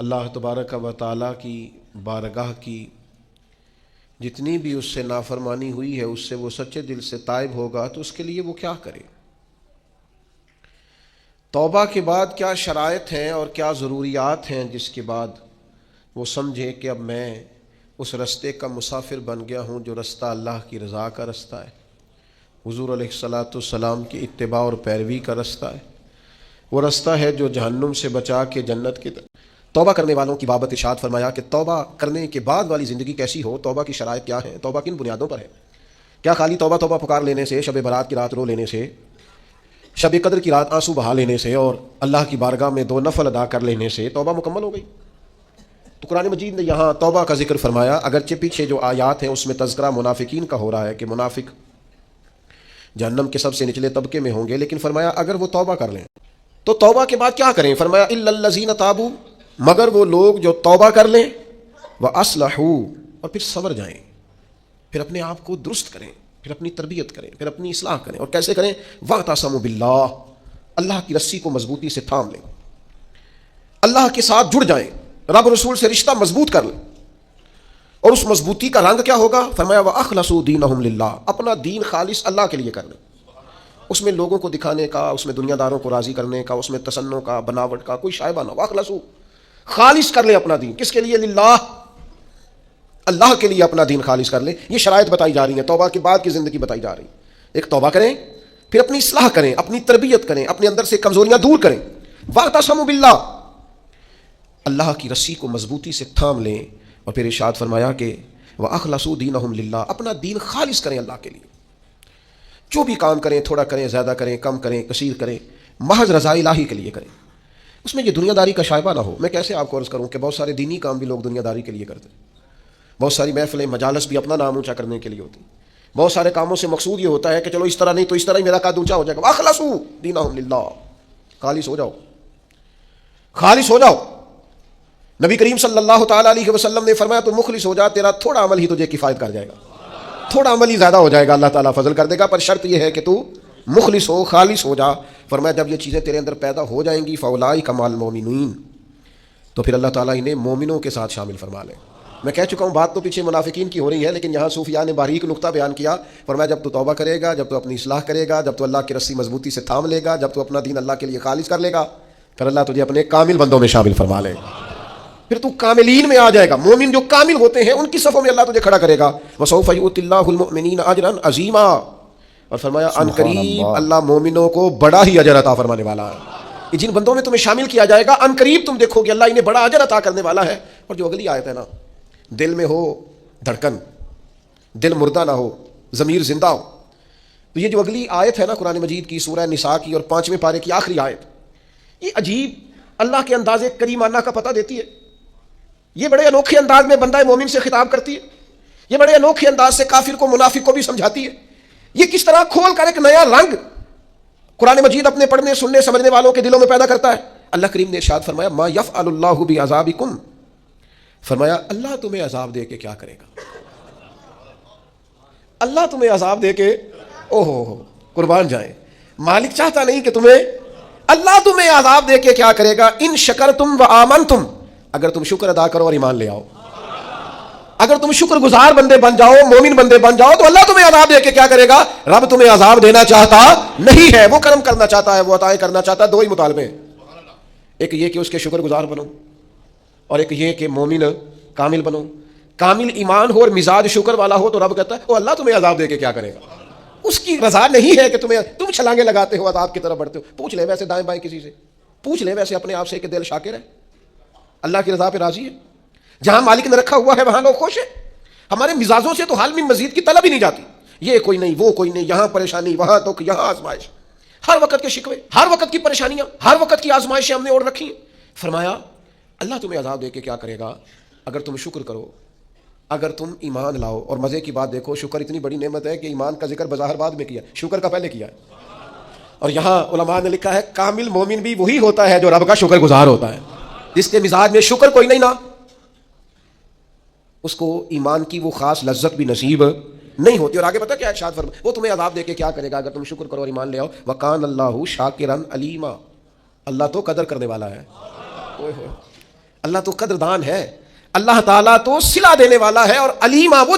اللہ تبارک و تعالیٰ کی بارگاہ کی جتنی بھی اس سے نافرمانی ہوئی ہے اس سے وہ سچے دل سے تائب ہوگا تو اس کے لیے وہ کیا کرے؟ توبہ کے بعد کیا شرائط ہیں اور کیا ضروریات ہیں جس کے بعد وہ سمجھے کہ اب میں اس رستے کا مسافر بن گیا ہوں جو رستہ اللہ کی رضا کا رستہ ہے، حضور علیہ الصلاۃ والسلام کی اتباع اور پیروی کا رستہ ہے، وہ رستہ ہے جو جہنم سے بچا کے جنت کی طرف۔ توبہ کرنے والوں کی بابت ارشاد فرمایا کہ توبہ کرنے کے بعد والی زندگی کیسی ہو، توبہ کی شرائط کیا ہیں، توبہ کن بنیادوں پر ہے؟ کیا خالی توبہ توبہ پکار لینے سے، شب برات کی رات رو لینے سے، شب قدر کی رات آنسو بہا لینے سے اور اللہ کی بارگاہ میں 2 نفل ادا کر لینے سے توبہ مکمل ہو گئی؟ تو قرآن مجید نے یہاں توبہ کا ذکر فرمایا، اگرچہ پیچھے جو آیات ہیں اس میں تذکرہ منافقین کا ہو رہا ہے کہ منافق جہنم کے سب سے نچلے طبقے میں ہوں گے، لیکن فرمایا اگر وہ توبہ کر لیں تو توبہ کے بعد کیا کریں؟ فرمایا الا الذین تابوا، مگر وہ لوگ جو توبہ کر لیں، واصلحوا، اور پھر سنور جائیں، پھر اپنے آپ کو درست کریں، پھر اپنی تربیت کریں، پھر اپنی اصلاح کریں۔ اور کیسے کریں؟ واعتصموا باللہ، اللہ کی رسی کو مضبوطی سے تھام لیں، اللہ کے ساتھ جڑ جائیں، رب رسول سے رشتہ مضبوط کر لیں۔ اور اس مضبوطی کا رنگ کیا ہوگا؟ فرمایا وَأَخْلَصُوا دِينَهُمْ لِلَّهِ، اپنا دین خالص اللہ کے لیے کر لیں، اس میں لوگوں کو دکھانے کا، اس میں دنیا داروں کو راضی کرنے کا، اس میں تصنع کا، بناوٹ کا کوئی شائبہ نہ ہو۔ وَأَخْلَصُوا، خالص کر لیں اپنا دین، کس کے لیے؟ للہ، اللہ کے لیے اپنا دین خالص کر لیں۔ یہ شرائط بتائی جا رہی ہیں، توبہ کے بعد کی زندگی بتائی جا رہی ہے۔ ایک توبہ کریں، پھر اپنی اصلاح کریں، اپنی تربیت کریں، اپنے اندر سے کمزوریاں دور کریں۔ وَاعْتَصِمُوا بِاللَّهِ، اللہ کی رسی کو مضبوطی سے تھام لیں۔ اور پھر ارشاد فرمایا کہ وَأَخْلَصُوا دِينَهُمْ لِلَّهِ، اپنا دین خالص کریں اللہ کے لیے، جو بھی کام کریں، تھوڑا کریں، زیادہ کریں، کم کریں، کثیر کریں، محض رضا الہی کے لیے کریں، اس میں یہ دنیا داری کا شائبہ نہ ہو۔ میں کیسے آپ کو عرض کروں کہ بہت سارے دینی کام بھی لوگ دنیا داری کے لیے کرتے ہیں، بہت ساری محفلیں، مجالس بھی اپنا نام اونچا کرنے کے لیے ہوتی ہیں، بہت سارے کاموں سے مقصود یہ ہوتا ہے کہ چلو اس طرح نہیں تو اس طرح ہی میرا قد اونچا ہو جائے گا۔ وَأَخْلَصُوا دِينَهُمْ لِلَّهِ، خالص ہو جاؤ، خالص ہو جاؤ۔ نبی کریم صلی اللہ تعالیٰ علیہ وسلم نے فرمایا تو مخلص ہو جا، تیرا تھوڑا عمل ہی تجھے کفایت کر جائے گا، تھوڑا عمل ہی زیادہ ہو جائے گا، اللہ تعالیٰ فضل کر دے گا، پر شرط یہ ہے کہ تو مخلص ہو، خالص ہو جا۔ فرمایا جب یہ چیزیں تیرے اندر پیدا ہو جائیں گی فَأُولَٰئِکَ مَعَ الْمُؤْمِنِينَ، تو پھر اللہ تعالیٰ انہیں مومنوں کے ساتھ شامل فرما لے۔ میں کہہ چکا ہوں بات تو پیچھے منافقین کی ہو رہی ہے، لیکن یہاں صوفیاء نے باریک نقطہ بیان کیا۔ فرمایا جب تو توبہ کرے گا، جب تو اپنی اصلاح کرے گا، جب تو اللہ کی رسی مضبوطی سے تھام لے گا، جب تو اپنا دین اللہ کے لیے خالص کر لے گا، پھر اللہ تجھے اپنے کامل بندوں میں شامل فرما لے گا، پھر تو کاملین میں آ جائے گا۔ مومن جو کامل ہوتے ہیں ان کی صفوں میں اللہ تجھے کھڑا کرے گا۔ وَسَوْفَ يُؤْتِ اللَّهُ الْمُؤْمِنِينَ أَجْرًا عَظِيمًا، اور فرمایا ان قریب اللہ مومنوں کو بڑا ہی اجر عطا فرمانے والا ہے۔ جن بندوں میں تمہیں شامل کیا جائے گا ان قریب تم دیکھو گے اللہ انہیں بڑا اجر عطا کرنے والا ہے۔ اور جو اگلی آیت ہے نا، دل میں ہو دھڑکن، دل مردہ نہ ہو، ضمیر زندہ ہو، تو یہ جو اگلی آیت ہے نا قرآن مجید کی سورہ نساء کی اور 5ویں پارے کی آخری آیت، یہ عجیب اللہ کے انداز کریمانہ کا پتہ دیتی ہے۔ یہ بڑے انوکھے انداز میں بندہ مومن سے خطاب کرتی ہے، یہ بڑے انوکھے انداز سے کافر کو، منافق کو بھی سمجھاتی ہے۔ یہ کس طرح کھول کر ایک نیا رنگ قرآن مجید اپنے پڑھنے، سننے، سمجھنے والوں کے دلوں میں پیدا کرتا ہے۔ اللہ کریم نے ارشاد فرمایا ما یفعل اللہ بعذابکم، فرمایا اللہ تمہیں عذاب دے کے کیا کرے گا؟ اللہ تمہیں عذاب دے کے اوہ قربان جائیں، مالک چاہتا نہیں کہ اللہ تمہیں عذاب دے کے کیا کرے گا؟ ان شکرتم وآمنتم، اگر تم شکر ادا کرو اور ایمان لے آؤ، اگر تم شکر گزار بندے بن جاؤ، مومن بندے بن جاؤ، تو اللہ تمہیں عذاب دے کے کیا کرے گا؟ رب تمہیں عذاب دینا چاہتا نہیں ہے، وہ کرم کرنا چاہتا ہے، وہ عطائیں کرنا چاہتا ہے۔ 2 ہی مطالبے ہیں، ایک یہ کہ اس کے شکر گزار بنو، اور ایک یہ کہ مومن کامل بنو۔ کامل ایمان ہو اور مزاج شکر والا ہو تو رب کہتا ہے وہ اللہ تمہیں عذاب دے کے کیا کرے گا؟ اس کی رضا نہیں ہے کہ تم چھلانگے لگاتے ہو، عذاب کی طرف بڑھتے ہو۔ پوچھ لے ویسے دائیں بائیں کسی سے، پوچھ لے ویسے اپنے آپ سے کہ دل شاکر ہے، اللہ کی رضا پہ راضی ہے؟ جہاں مالک نے رکھا ہوا ہے وہاں لوگ خوش ہیں۔ ہمارے مزاجوں سے تو حال میں مزید کی طلب ہی نہیں جاتی، یہ کوئی نہیں، وہ کوئی نہیں، یہاں پریشانی، وہاں دکھ، یہاں آزمائش، ہر وقت کے شکوے، ہر وقت کی پریشانیاں، ہر وقت کی آزمائشیں ہم نے اوڑھ رکھی ہیں۔ فرمایا اللہ تمہیں عذاب دے کے کیا کرے گا؟ اگر تم شکر کرو، اگر تم ایمان لاؤ۔ اور مزے کی بات دیکھو، شکر اتنی بڑی نعمت ہے کہ ایمان کا ذکر بظاہر بعد میں کیا، شکر کا پہلے کیا ہے۔ اور یہاں علماء نے لکھا ہے کامل مومن بھی وہی ہوتا ہے جو رب کا شکر گزار ہوتا ہے، جس کے مزاج میں شکر کوئی نہیں نا، اس کو ایمان کی وہ خاص لذت بھی نصیب نہیں ہوتی۔ اور آگے پتہ کیا ارشاد فرمایا؟ وہ تمہیں عذاب دے کے کیا کرے گا اگر تم شکر کرو اور ایمان لے آؤ۔ وَقَانَ اللَّهُ شَاكِرًا عَلِيمًا، اللہ تو قدر کرنے والا ہے۔ اللہ تو قدردان ہے، اللہ تعالیٰ تو صلہ دینے والا ہے، اور علیمہ وہ